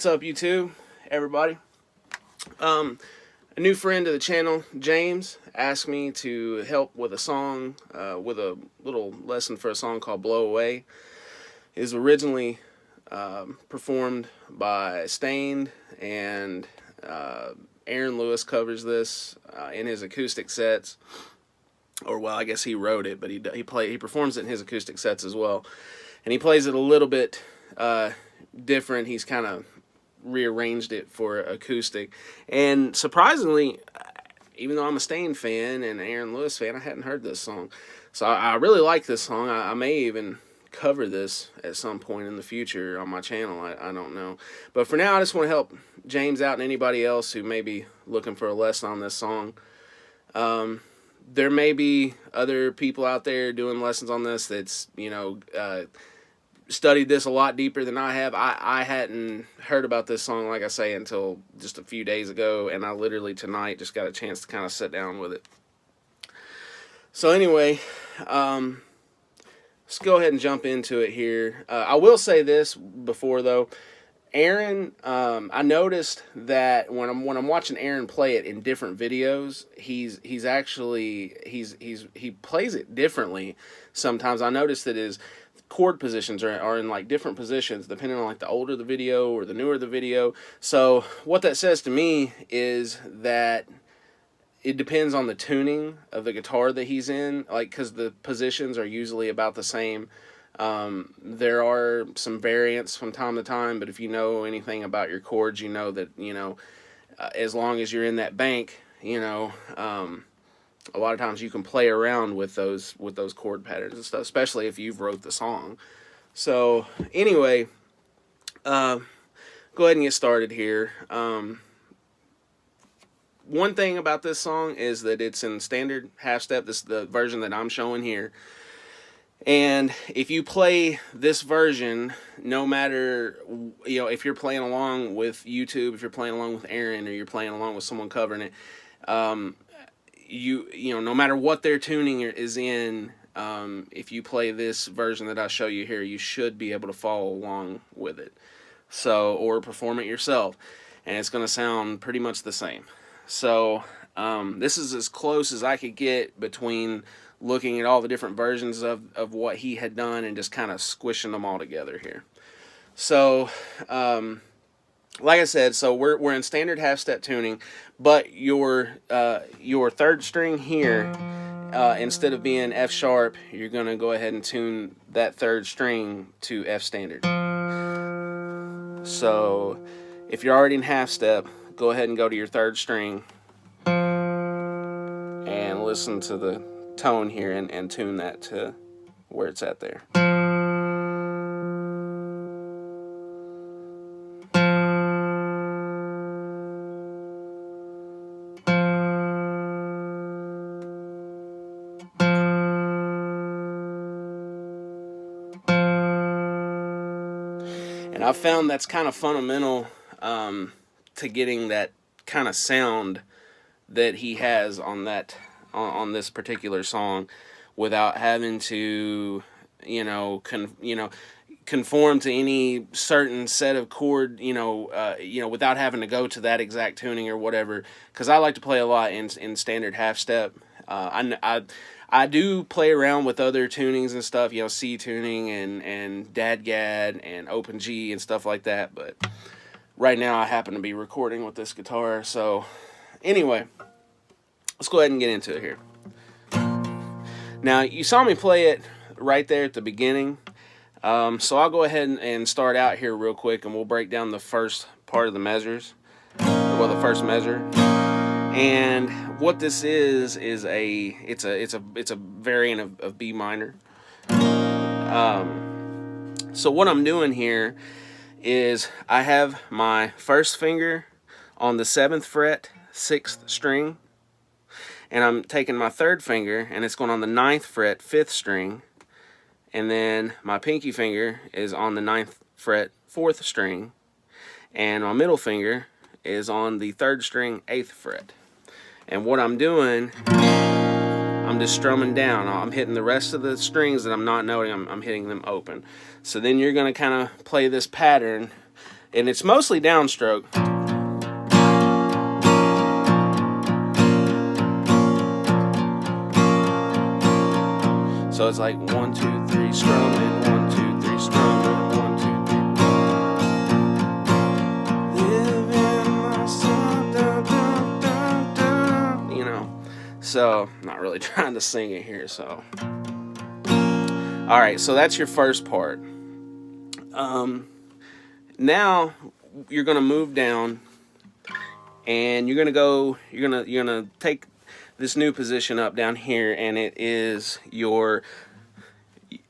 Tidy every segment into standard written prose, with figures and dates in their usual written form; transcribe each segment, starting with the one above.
What's up, YouTube, everybody? A new friend of the channel, James, asked me to help with a song, with a little lesson for a song called Blow Away. It was originally performed by Stained, and Aaron Lewis covers this in his acoustic sets. Or, well, I guess he wrote it, but he performs it in his acoustic sets as well. And he plays it a little bit different. He's kind of rearranged it for acoustic. And surprisingly, even though I'm a Stained fan and an Aaron Lewis fan, I hadn't heard this song. So I really like this song. I may even cover this at some point in the future on my channel. I don't know. But for now, I just want to help James out and anybody else who may be looking for a lesson on this song. There may be other people out there doing lessons on this that's, studied this a lot deeper than I have. I hadn't heard about this song, like I say, until just a few days ago, and I literally tonight just got a chance to kind of sit down with it. So anyway, let's go ahead and jump into it here. I will say this before, though. Aaron, I noticed that when I'm watching Aaron play it in different videos, he plays it differently. Sometimes I noticed that his chord positions are in like different positions depending on like the older the video or the newer the video. So what that says to me is that it depends on the tuning of the guitar that he's in, like, because the positions are usually about the same. There are some variants from time to time, but if you know anything about your chords, you know that, as long as you're in that bank, a lot of times you can play around with those chord patterns and stuff, especially if you've wrote the song. So anyway, go ahead and get started here. One thing about this song is that it's in standard half step. This is the version that I'm showing here. And if you play this version, no matter, if you're playing along with YouTube, if you're playing along with Aaron, or you're playing along with someone covering it, no matter what their tuning is in, if you play this version that I show you here, you should be able to follow along with it. So, or perform it yourself, and it's going to sound pretty much the same. So, this is as close as I could get between looking at all the different versions of what he had done and just kind of squishing them all together here. So, like I said, so we're in standard half step tuning, but your third string here, instead of being F sharp, you're gonna go ahead and tune that third string to F standard. So if you're already in half step, go ahead and go to your third string and listen to the tone here and tune that to where it's at there. And I found that's kind of fundamental to getting that kind of sound that he has on that on this particular song, without having to conform to any certain set of chord, without having to go to that exact tuning or whatever. Because I like to play a lot in standard half step. I do play around with other tunings and stuff, C tuning and Dadgad and Open G and stuff like that. But right now I happen to be recording with this guitar. So anyway, let's go ahead and get into it here. Now, you saw me play it right there at the beginning. So I'll go ahead and start out here real quick, and we'll break down the first part of the measures. Well, the first measure. And what this is it's a variant of B minor. So what I'm doing here is I have my first finger on the 7th fret, 6th string, and I'm taking my third finger and it's going on the 9th fret, 5th string, and then my pinky finger is on the 9th fret, 4th string, and my middle finger is on the 3rd string, 8th fret. And what I'm doing, I'm just strumming down. I'm hitting the rest of the strings that I'm not noting. I'm hitting them open. So then you're going to kind of play this pattern and it's mostly downstroke. So it's like 1, 2, 3 strumming, 1, 2, 3 strumming, 1, 2, 3. Living myself, dun, dun, dun, dun. You know, so not really trying to sing it here. So, all right, so that's your first part. Now you're gonna move down, and you're gonna take this new position up down here, and it is you're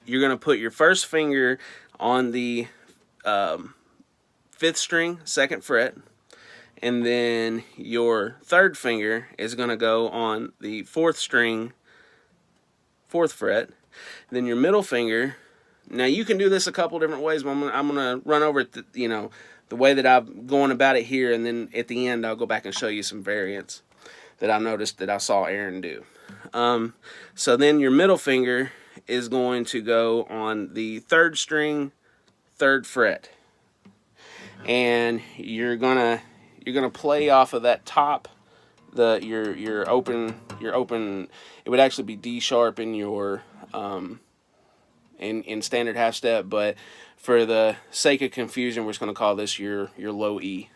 gonna put your first finger on the 5th string, 2nd fret, and then your 3rd finger is gonna go on the 4th string, 4th fret. Then your middle finger. Now you can do this a couple different ways, but I'm gonna run over it, the way that I'm going about it here, and then at the end I'll go back and show you some variants that I noticed that I saw Aaron do. So then your middle finger is going to go on the 3rd string, 3rd fret, and you're gonna play off of that top. Your open. It would actually be D sharp in your in standard half step, but for the sake of confusion, we're just going to call this your low E.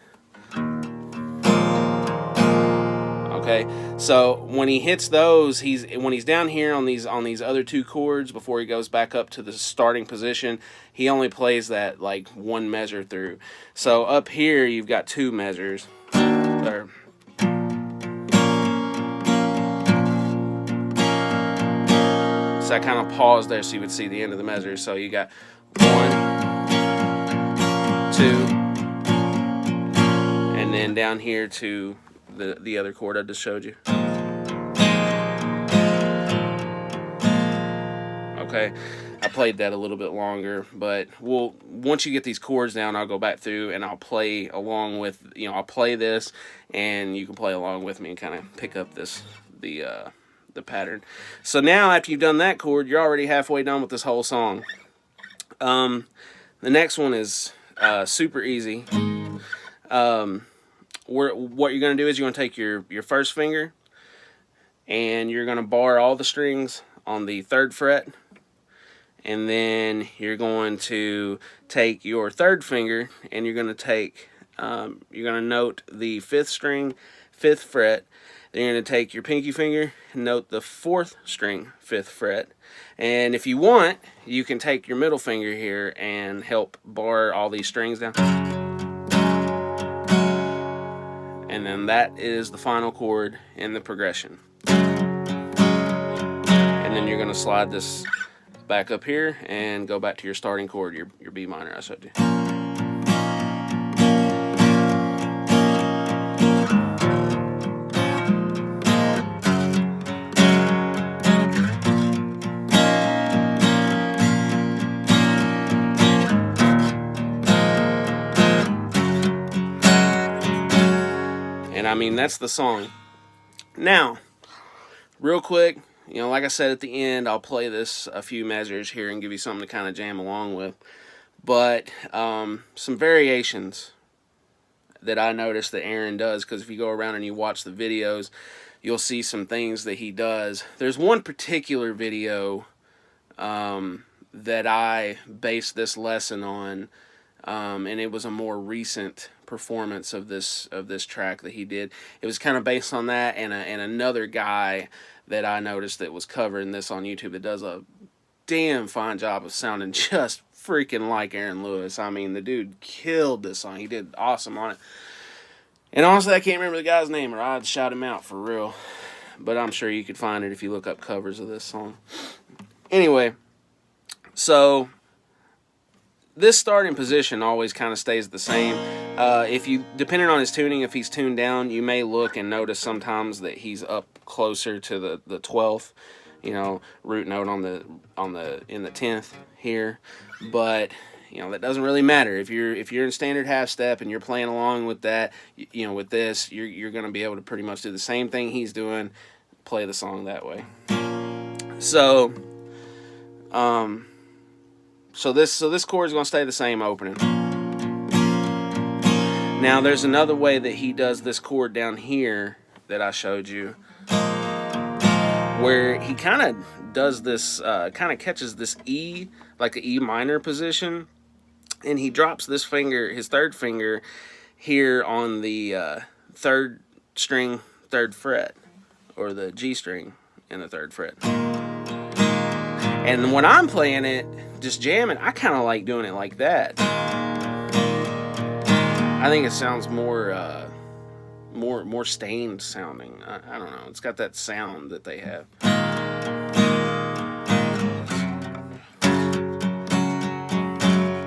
Okay, so when he hits those, when he's down here on these other 2 chords before he goes back up to the starting position, he only plays that like 1 measure through. So up here you've got 2 measures. So I kind of paused there so you would see the end of the measure. So you got 1, 2, and then down here to the other chord I just showed you. Okay, I played that a little bit longer, but once you get these chords down, I'll go back through and I'll play along with, I'll play this, and you can play along with me and kind of pick up the pattern. So now after you've done that chord, you're already halfway done with this whole song. The next one is super easy. What you're going to do is you're going to take your 1st finger, and you're going to bar all the strings on the 3rd fret, and then you're going to take your 3rd finger, and you're going to note the 5th string, 5th fret. Then you're going to take your pinky finger and note the 4th string, 5th fret. And if you want, you can take your middle finger here and help bar all these strings down. And then that is the final chord in the progression. And then you're going to slide this back up here and go back to your starting chord, your B minor I showed you. And I mean, that's the song. Now, real quick, like I said at the end, I'll play this a few measures here and give you something to kind of jam along with. But some variations that I noticed that Aaron does, because if you go around and you watch the videos, you'll see some things that he does. There's one particular video that I based this lesson on, and it was a more recent performance of this track that he did. It was kind of based on that, and another guy that I noticed that was covering this on YouTube that does a damn fine job of sounding just freaking like Aaron Lewis. I mean, the dude killed this song. He did awesome on it. And honestly, I can't remember the guy's name, or I'd shout him out for real. But I'm sure you could find it if you look up covers of this song. Anyway, so this starting position always kind of stays the same. Depending on his tuning, if he's tuned down, you may look and notice sometimes that he's up closer to the 12th, root note in the 10th here. But that doesn't really matter. If you're in standard half step and you're playing along with that, with this, you're going to be able to pretty much do the same thing he's doing, play the song that way. So this chord is going to stay the same opening. Now there's another way that he does this chord down here that I showed you, where he kind of does this, kind of catches this E, like an E minor position, and he drops this finger, his third finger, here on the third string, third fret, or the G string in the third fret. And when I'm playing it, just jamming, I kind of like doing it like that. I think it sounds more stained sounding. I don't know. It's got that sound that they have.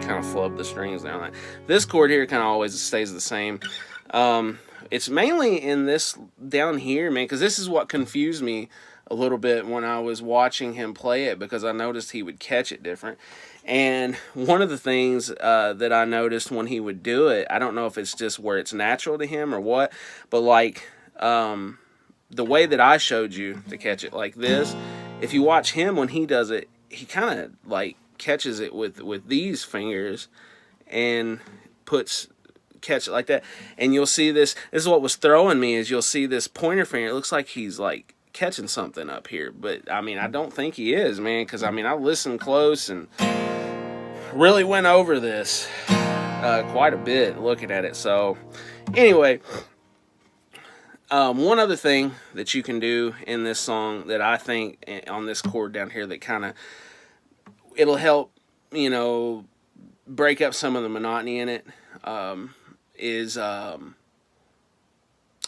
Kind of flub the strings down. This chord here kind of always stays the same. It's mainly in this down here, man, because this is what confused me a little bit when I was watching him play it, because I noticed he would catch it different. And one of the things that I noticed when he would do it, I don't know if it's just where it's natural to him or what, but like the way that I showed you to catch it like this, if you watch him when he does it, he kind of like catches it with these fingers and catch it like that. And you'll see this is what was throwing me, is you'll see this pointer finger, it looks like he's like catching something up here, but I mean, I don't think he is, man, because I mean, I listened close and really went over this quite a bit looking at it. So anyway, one other thing that you can do in this song that I think on this chord down here that kind of, it'll help, you know, break up some of the monotony in it, is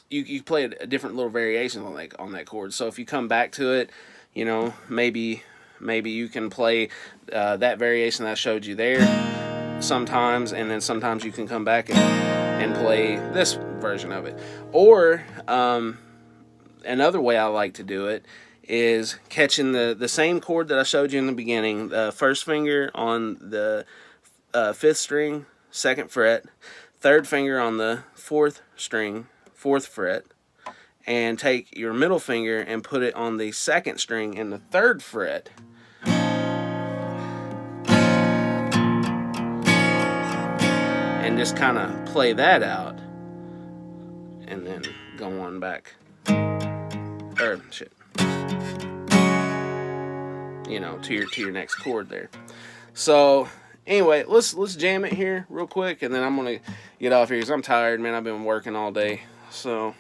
you play a different little variation on that chord. So if you come back to it, you know, maybe you can play that variation that I showed you there sometimes, and then sometimes you can come back and play this version of it. Or another way I like to do it is catching the same chord that I showed you in the beginning, the first finger on the 5th string, 2nd fret, third finger on the 4th string, 4th fret, and take your middle finger and put it on the 2nd string in the 3rd fret. And just kind of play that out. And then go on back. You know, to your next chord there. So anyway, let's jam it here real quick, and then I'm gonna get off here because I'm tired, man. I've been working all day. So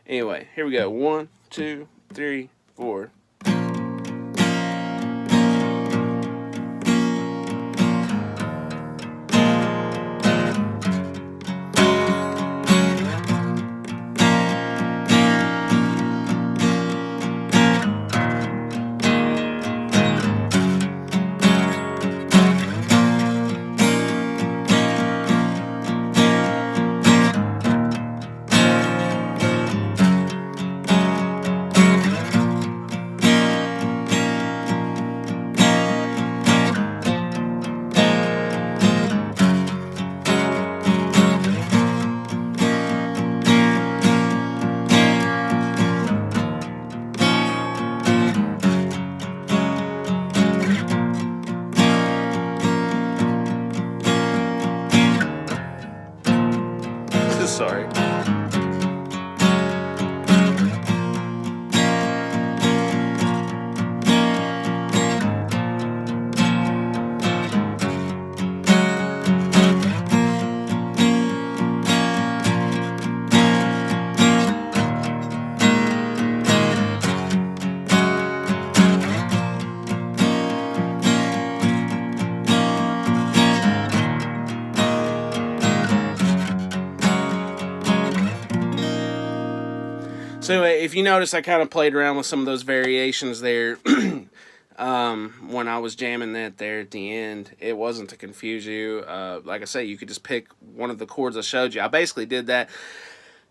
anyway, here we go. 1, 2, 3, 4. Sorry. So anyway, if you notice, I kind of played around with some of those variations there when I was jamming that there at the end. It wasn't to confuse you. Like I say, you could just pick one of the chords I showed you. I basically did that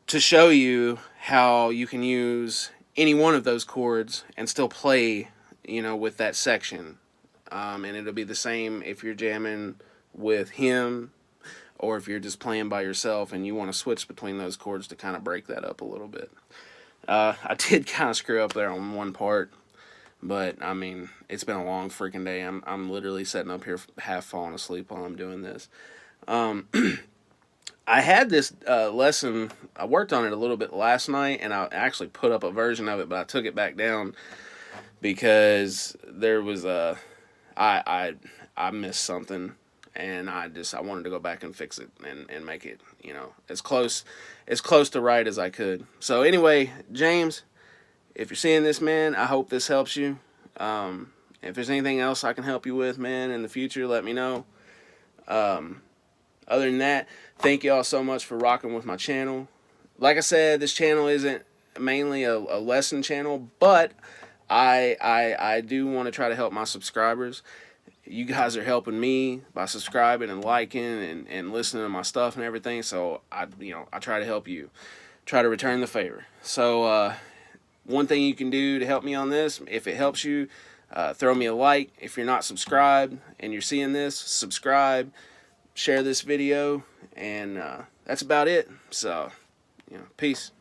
to show you how you can use any one of those chords and still play, you know, with that section. And it'll be the same if you're jamming with him or if you're just playing by yourself and you want to switch between those chords to kind of break that up a little bit. I did kind of screw up there on one part, but I mean, it's been a long freaking day. I'm literally sitting up here half falling asleep while I'm doing this. I had this lesson. I worked on it a little bit last night, and I actually put up a version of it, but I took it back down because there was a I missed something, and I wanted to go back and fix it and make it, you know, as close to right as I could. So anyway, James, if you're seeing this, man, I hope this helps you. If there's anything else I can help you with, man, in the future, let me know. Other than that, thank you all so much for rocking with my channel. Like I said, this channel isn't mainly a lesson channel, but I do want to try to help my subscribers. You guys are helping me by subscribing and liking and listening to my stuff and everything. So I try to help you, try to return the favor. So one thing you can do to help me on this, if it helps you, throw me a like. If you're not subscribed and you're seeing this, subscribe, share this video, and that's about it. So, peace.